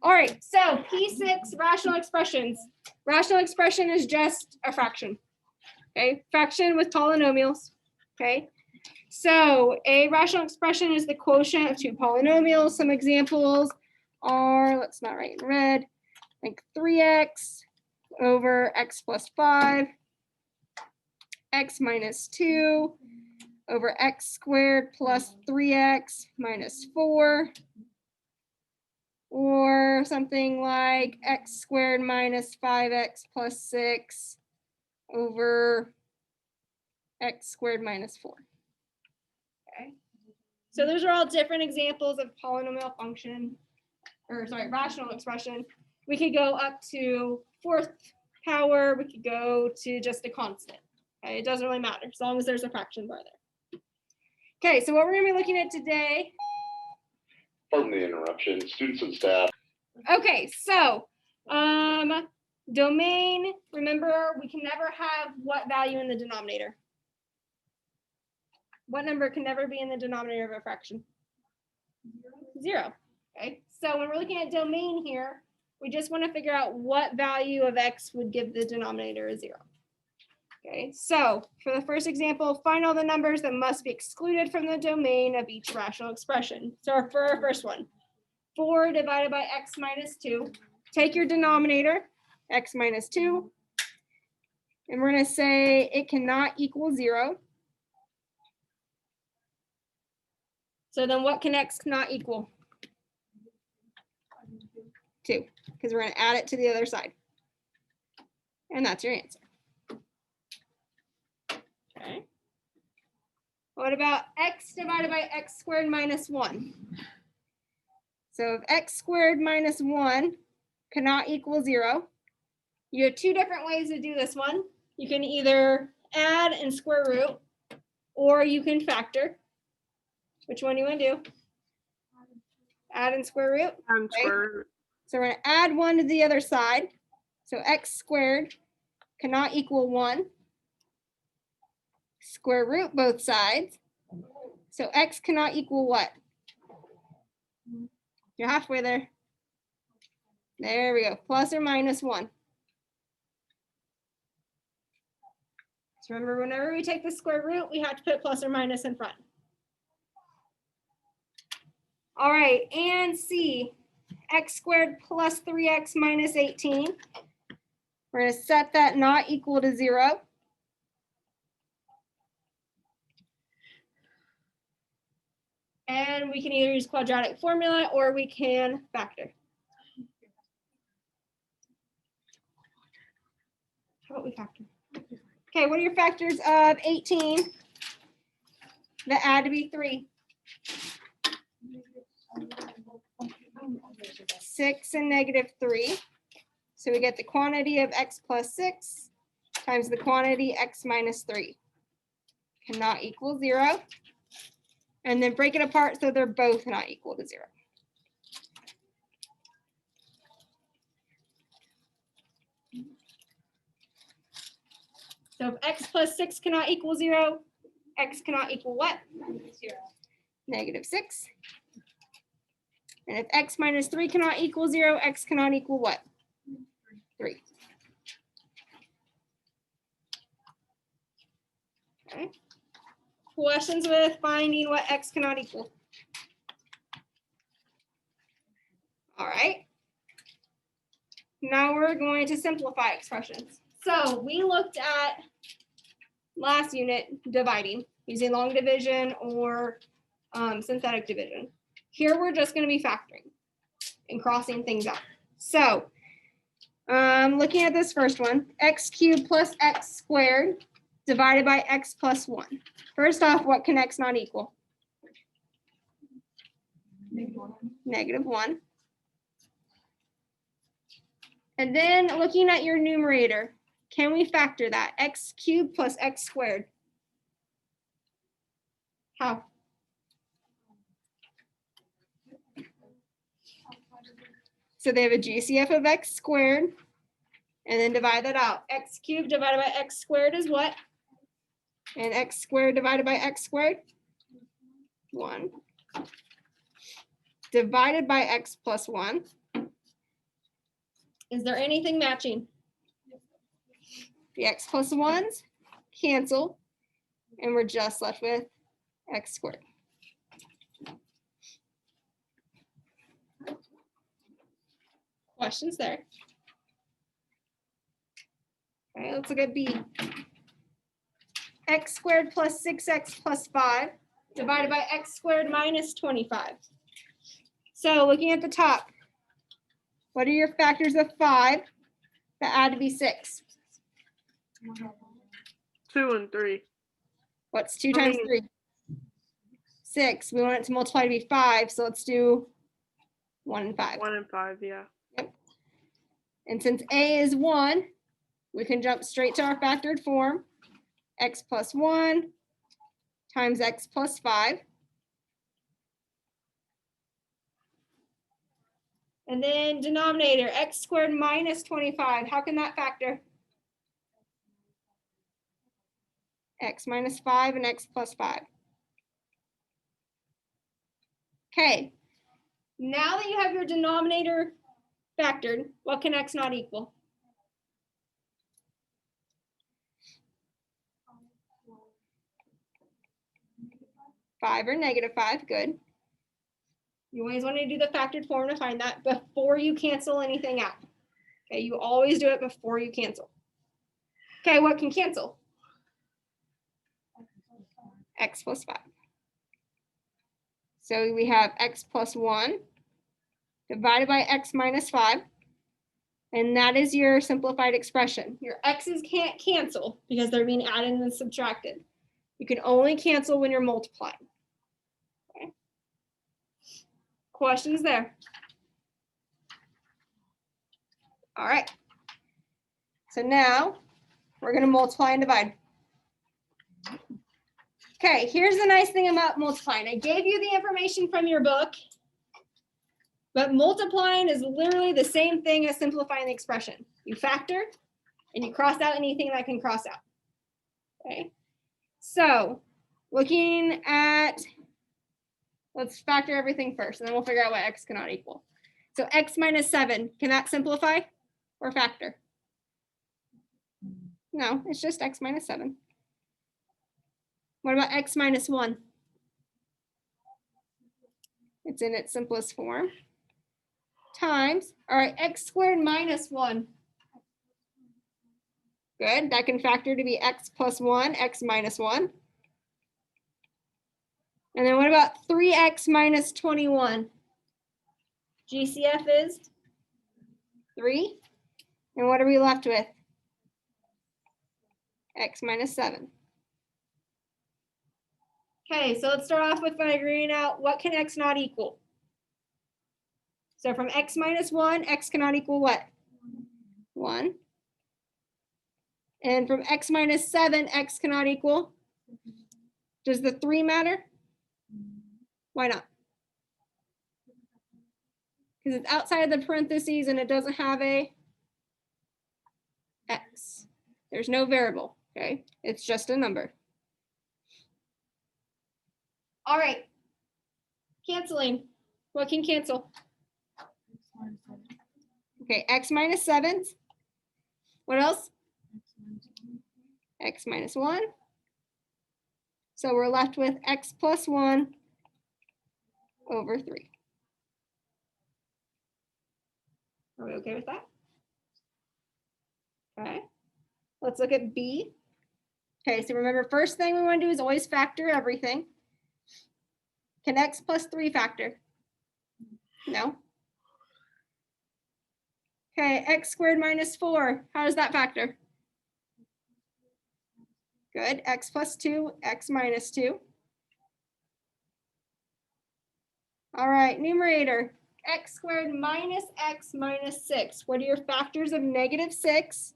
All right, so P6 rational expressions. Rational expression is just a fraction. Okay, fraction with polynomials. Okay, so a rational expression is the quotient of two polynomials. Some examples are, let's not write in red, like 3x over x plus 5, x minus 2 over x squared plus 3x minus 4, or something like x squared minus 5x plus 6 over x squared minus 4. Okay, so those are all different examples of polynomial function, or sorry, rational expression. We could go up to fourth power, we could go to just a constant. Okay, it doesn't really matter as long as there's a fraction bar there. Okay, so what we're going to be looking at today. Pardon the interruption, students and staff. Okay, so domain, remember we can never have what value in the denominator? What number can never be in the denominator of a fraction? 0. Okay, so when we're looking at domain here, we just want to figure out what value of x would give the denominator a 0. Okay, so for the first example, find all the numbers that must be excluded from the domain of each rational expression. So for our first one, 4 divided by x minus 2. Take your denominator, x minus 2, and we're going to say it cannot equal 0. So then what can x not equal? 2, because we're going to add it to the other side. And that's your answer. Okay. What about x divided by x squared minus 1? So if x squared minus 1 cannot equal 0, you have two different ways to do this one. You can either add and square root, or you can factor. Which one do you want to do? Add and square root? Square root. So we're going to add 1 to the other side. So x squared cannot equal 1. Square root both sides. So x cannot equal what? You're halfway there. There we go. Plus or minus 1. So remember, whenever we take the square root, we have to put plus or minus in front. All right, and C, x squared plus 3x minus 18. We're going to set that not equal to 0. And we can either use quadratic formula or we can factor. How about we factor? Okay, what are your factors of 18 that add to be 3? 6 and negative 3. So we get the quantity of x plus 6 times the quantity x minus 3. Cannot equal 0. And then break it apart so they're both not equal to 0. So if x plus 6 cannot equal 0, x cannot equal what? 0. Negative 6. And if x minus 3 cannot equal 0, x cannot equal what? 3. Okay. Questions with finding what x cannot equal? All right. Now we're going to simplify expressions. So we looked at last unit dividing using long division or synthetic division. Here we're just going to be factoring and crossing things out. So looking at this first one, x cubed plus x squared divided by x plus 1. First off, what can x not equal? Negative 1. And then looking at your numerator, can we factor that? X cubed plus x squared. How? So they have a GCF of x squared, and then divide that out. X cubed divided by x squared is what? And x squared divided by x squared? 1. Divided by x plus 1. Is there anything matching? The x plus 1s cancel, and we're just left with x squared. Questions there? All right, let's look at B. X squared plus 6x plus 5 divided by x squared minus 25. So looking at the top, what are your factors of 5 that add to be 6? 2 and 3. What's 2 times 3? 6. We want it to multiply to be 5, so let's do 1 and 5. 1 and 5, yeah. Yep. And since a is 1, we can jump straight to our factored form. X plus 1 times x plus 5. And then denominator, x squared minus 25. How can that factor? X minus 5 and x plus 5. Okay, now that you have your denominator factored, what can x not equal? 5 or negative 5, good. You always want to do the factored form to find that before you cancel anything out. Okay, you always do it before you cancel. Okay, what can cancel? X plus 5. So we have x plus 1 divided by x minus 5. And that is your simplified expression. Your x's can't cancel because they're being added and subtracted. You can only cancel when you're multiplying. Okay. Questions there? All right. So now we're going to multiply and divide. Okay, here's the nice thing about multiplying. I gave you the information from your book, but multiplying is literally the same thing as simplifying the expression. You factor and you cross out anything that can cross out. Okay, so looking at, let's factor everything first, and then we'll figure out what x cannot equal. So x minus 7, can that simplify or factor? No, it's just x minus 7. What about x minus 1? It's in its simplest form. Times, all right, x squared minus 1. Good, that can factor to be x plus 1, x minus 1. And then what about 3x minus 21? GCF is 3. And what are we left with? X minus 7. Okay, so let's start off with figuring out what can x not equal. So from x minus 1, x cannot equal what? 1. And from x minus 7, x cannot equal? Does the 3 matter? Why not? Because it's outside of the parentheses and it doesn't have a x. There's no variable, okay? It's just a number. All right, canceling. What can cancel? Okay, x minus 7. What else? X minus 1. So we're left with x plus 1 over 3. Are we okay with that? Okay, let's look at B. Okay, so remember, first thing we want to do is always factor everything. Can x plus 3 factor? No. Okay, x squared minus 4. How does that factor? Good. X plus 2, x minus 2. All right, numerator. X squared minus x minus 6. What are your factors of negative 6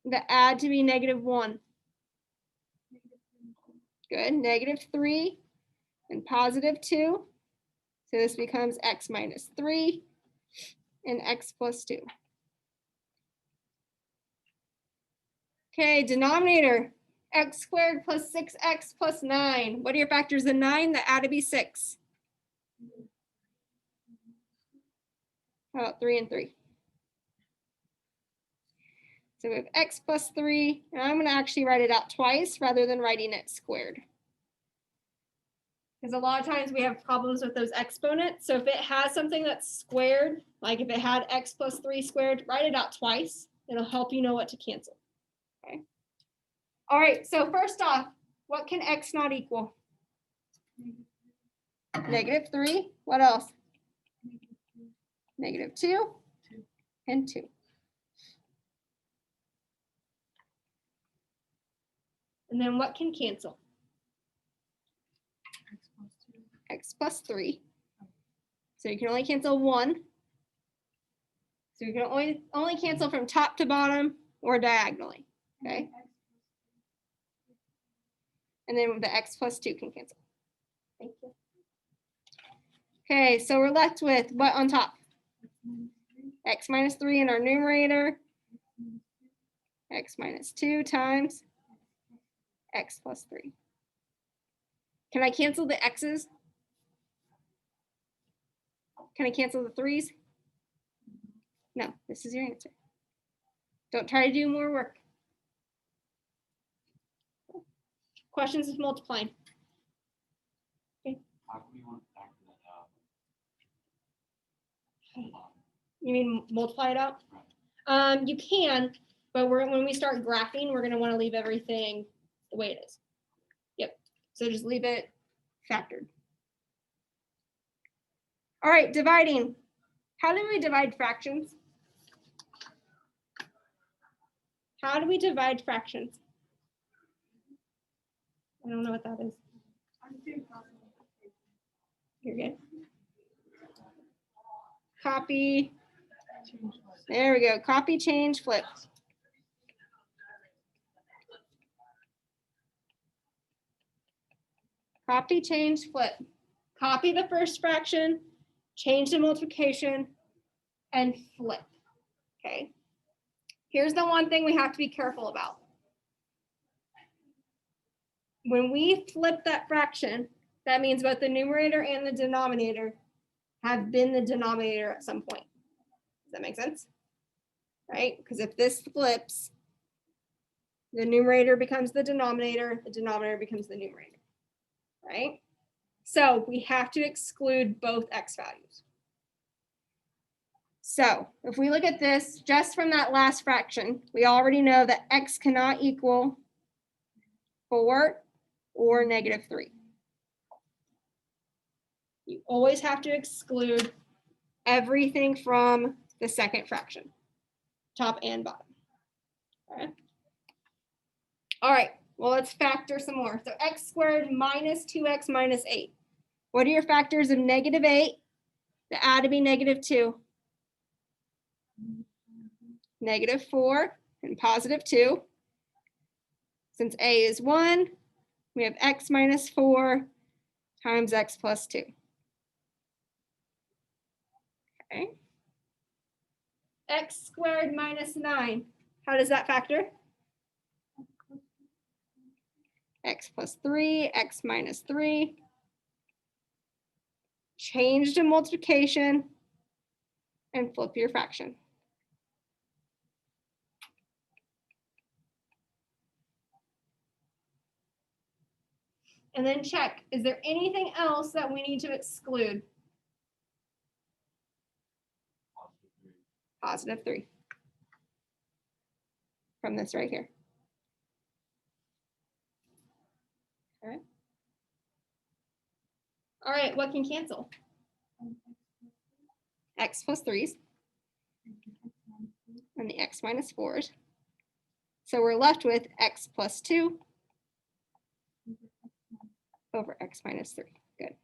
that add to be negative 1? Good. Negative 3 and positive 2. So this becomes x minus 3 and x plus 2. Okay, denominator, x squared plus 6x plus 9. What are your factors of 9 that add to be 6? How about 3 and 3? So we have x plus 3, and I'm going to actually write it out twice rather than writing it squared. Because a lot of times we have problems with those exponents. So if it has something that's squared, like if it had x plus 3 squared, write it out twice. It'll help you know what to cancel. Okay. All right, so first off, what can x not equal? Negative 3. What else? Negative 2 and 2. And then what can cancel? X plus 3. So you can only cancel 1. So you can only cancel from top to bottom or diagonally. Okay. And then the x plus 2 can cancel. Thank you. Okay, so we're left with what on top? X minus 3 in our numerator. X minus 2 times x plus 3. Can I cancel the x's? Can I cancel the 3's? No, this is your answer. Don't try to do more work. Questions with multiplying. Okay. How can we want to factor that out? You mean multiply it out? You can, but when we start graphing, we're going to want to leave everything the way it is. Yep. So just leave it factored. All right, dividing. How do we divide fractions? How do we divide fractions? I don't know what that is. You're good. Copy. There we go. Copy, change, flip. Copy, change, flip. Copy the first fraction, change the multiplication, and flip. Okay. Here's the one thing we have to be careful about. When we flip that fraction, that means both the numerator and the denominator have been the denominator at some point. Does that make sense? Right? Because if this flips, the numerator becomes the denominator becomes the numerator. Right? So we have to exclude both x values. So if we look at this just from that last fraction, we already know that x cannot equal 4 or negative 3. You always have to exclude everything from the second fraction, top and bottom. Okay. All right, well, let's factor some more. So x squared minus 2x minus 8. What are your factors of negative 8 that add to be negative 2? Negative 4 and positive 2. Since a is 1, we have x minus 4 times x plus 2. Okay. X squared minus 9. How does that factor? X plus 3, x minus 3. Change to multiplication and flip your fraction. And then check, is there anything else that we need to exclude? Positive 3 from this right here. Okay. All right, what can cancel? X plus 3s and the x minus 4s. So we're left with x plus 2 over x minus 3. Good.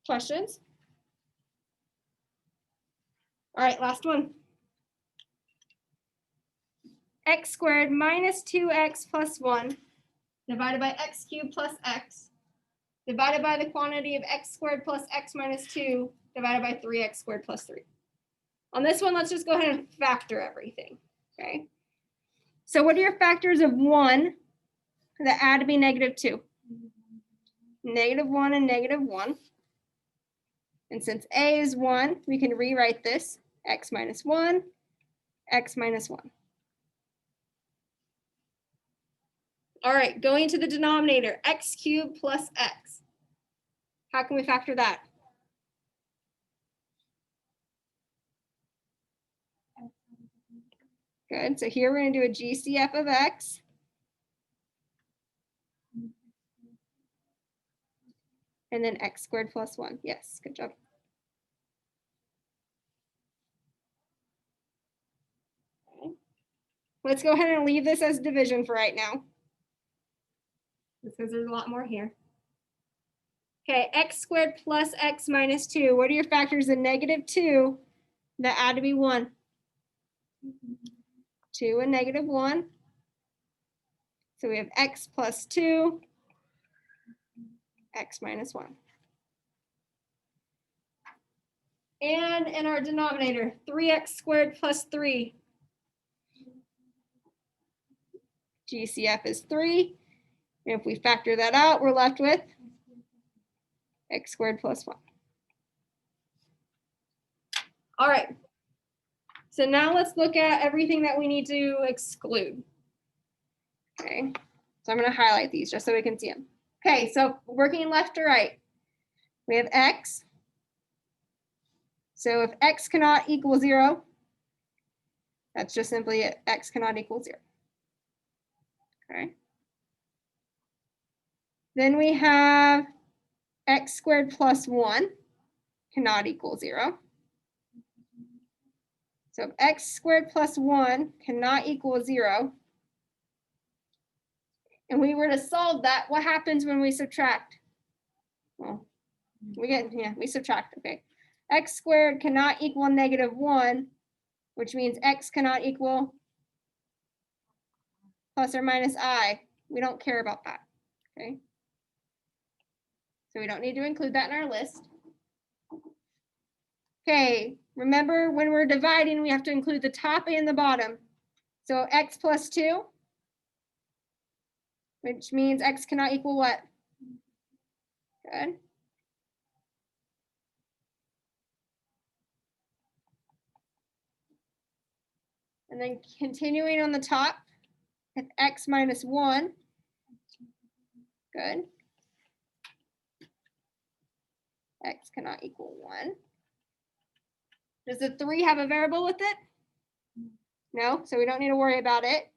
Questions? All right, last one. X squared minus 2x plus 1 divided by x cubed plus x divided by the quantity of x squared plus x minus 2 divided by 3x squared plus 3. On this one, let's just go ahead and factor everything, okay? So what are your factors of 1 that add to be negative 2? Negative 1 and negative 1. And since a is 1, we can rewrite this x minus 1, x minus 1. All right, going to the denominator, x cubed plus x. How can we factor that? Good, so here we're gonna do a GCF of x. And then x squared plus 1. Yes, good job. Okay. Let's go ahead and leave this as division for right now, because there's a lot more here. Okay, x squared plus x minus 2. What are your factors in -2 that add to be 1? 2 and -1. So we have x plus 2, x minus 1. And in our denominator, 3x squared plus 3. GCF is 3. And if we factor that out, we're left with x squared plus 1. All right. So now let's look at everything that we need to exclude. Okay. So I'm going to highlight these just so we can see them. Okay, so working left to right, we have x. So if x cannot equal 0, that's just simply it. X cannot equal 0. Okay. Then we have x squared plus 1 cannot equal 0. So if x squared plus 1 cannot equal 0, and we were to solve that, what happens when we subtract? Well, we subtract, okay. X squared cannot equal -1, which means x cannot equal plus or minus I. We don't care about that, okay? So we don't need to include that in our list. Okay, remember when we're dividing, we have to include the top and the bottom. So x plus 2, which means x cannot equal what? Good. And then continuing on the top with x minus 1. Good. X cannot equal 1. Does the 3 have a variable with it? No, so we don't need to worry about it.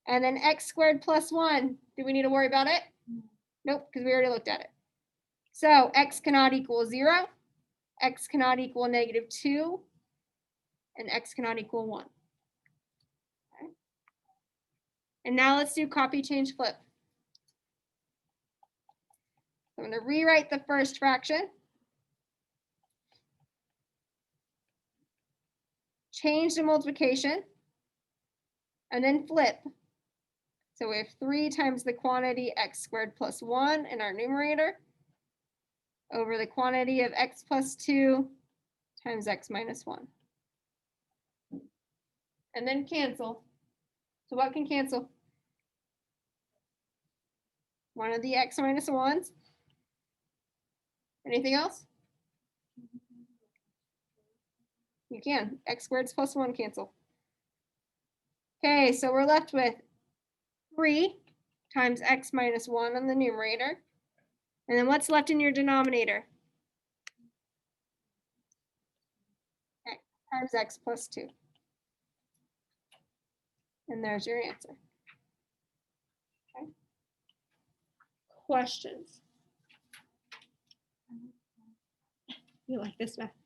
And then x squared plus 1, do we need to worry about it? Nope, because we already looked at it. So x cannot equal 0, x cannot equal -2, and x cannot equal 1. Okay. And now let's do copy, change, flip. I'm going to rewrite the first fraction. Change the multiplication. And then flip. So we have 3 times the quantity x squared plus 1 in our numerator over the quantity of x plus 2 times x minus 1. And then cancel. So what can cancel? One of the x minus 1s. Anything else? You can. X squared plus 1 cancel. Okay, so we're left with 3 times x minus 1 on the numerator. And then what's left in your denominator? X times x plus 2. And there's your answer. Okay. Questions? You like this math?